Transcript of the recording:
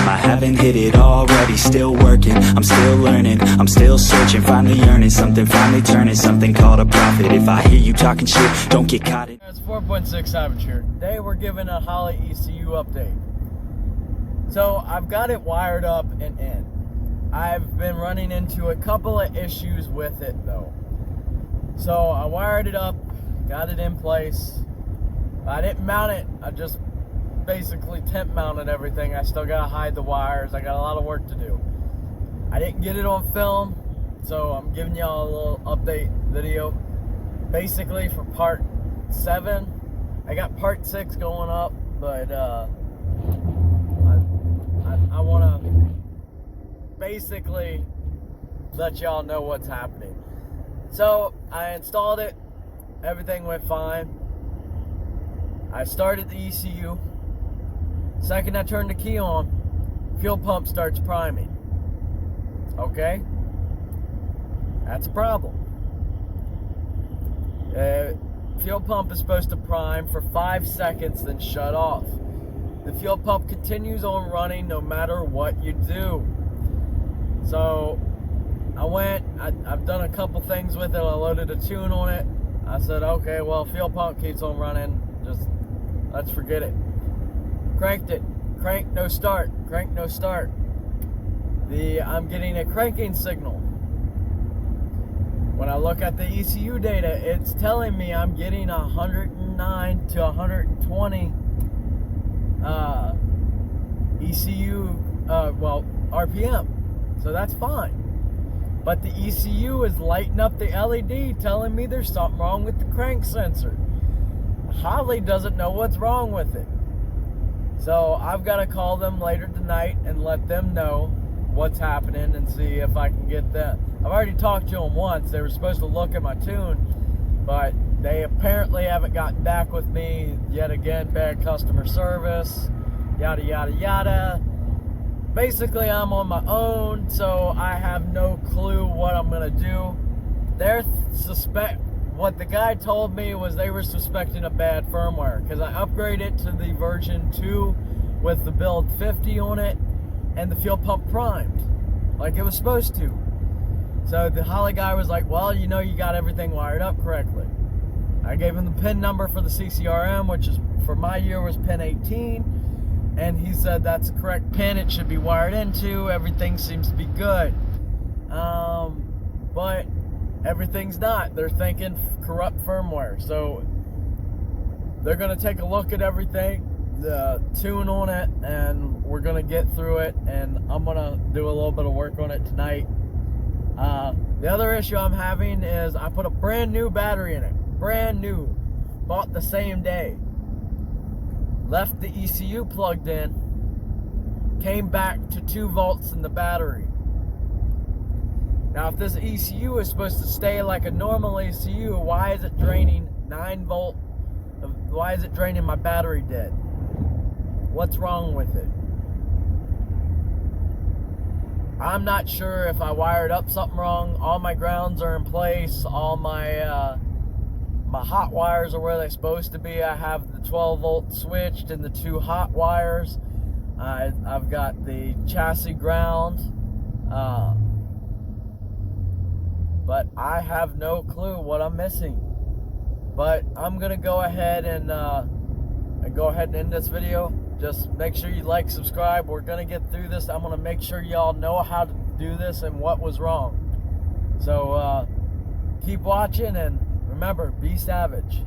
I haven't hit it already, still working, I'm still learning, I'm still searching, finally earning something, finally turning something called a profit. If I hear you talking shit, don't get caught in. It's 4.6 Savage here. Today we're giving a Holley ECU update. So I've got it wired up and in. I've been running into a couple of issues with it though. So I wired it up, got it in place. I didn't mount it, I just basically temp mounted everything. I still gotta hide the wires, I got a lot of work to do. I didn't get it on film, so I'm giving y'all a little update video. Basically for part 7, I got part 6 going up, but I wanna basically let y'all know what's happening. So I installed it, everything went fine. I started the ECU. Second I turn the key on, fuel pump starts priming. Okay? That's a problem. Fuel pump is supposed to prime for 5 seconds, then shut off. The fuel pump continues on running no matter what you do. So I've done a couple things with it. I loaded a tune on it. I said, okay, well, fuel pump keeps on running. Just let's forget it. Cranked it. Crank, no start. Crank, no start. I'm getting a cranking signal. When I look at the ECU data, it's telling me I'm getting 109 to 120 ECU, RPM. So that's fine. But the ECU is lighting up the LED telling me there's something wrong with the crank sensor. Holley doesn't know what's wrong with it. So I've got to call them later tonight and let them know what's happening and see if I can get that. I've already talked to them once. They were supposed to look at my tune, but they apparently haven't gotten back with me yet again. Bad customer service, yada yada yada. Basically I'm on my own, so I have no clue what I'm gonna do. What the guy told me was they were suspecting a bad firmware because I upgraded to the version 2 with the build 50 on it, and the fuel pump primed like it was supposed to. So the Holley guy was like, well, you know, you got everything wired up correctly. I gave him the pin number for the CCRM, which is for my year was pin 18, and he said that's the correct pin it should be wired into. Everything seems to be good. But everything's not. They're thinking corrupt firmware. So they're going to take a look at everything, the tune on it, and we're going to get through it, and I'm going to do a little bit of work on it tonight. The other issue I'm having is I put a brand new battery in it. Brand new. Bought the same day. Left the ECU plugged in. Came back to 2 volts in the battery. Now, if this ECU is supposed to stay like a normal ECU, why is it draining 9 volt? Why is it draining my battery dead? What's wrong with it? I'm not sure if I wired up something wrong. All my grounds are in place. All my my hot wires are where they're supposed to be. I have the 12 volt switched and the 2 hot wires. I've got the chassis ground. But I have no clue what I'm missing. But I'm gonna go ahead and end this video. Just make sure you like, subscribe. We're gonna get through this. I'm gonna make sure y'all know how to do this and what was wrong. So keep watching, and remember, be savage.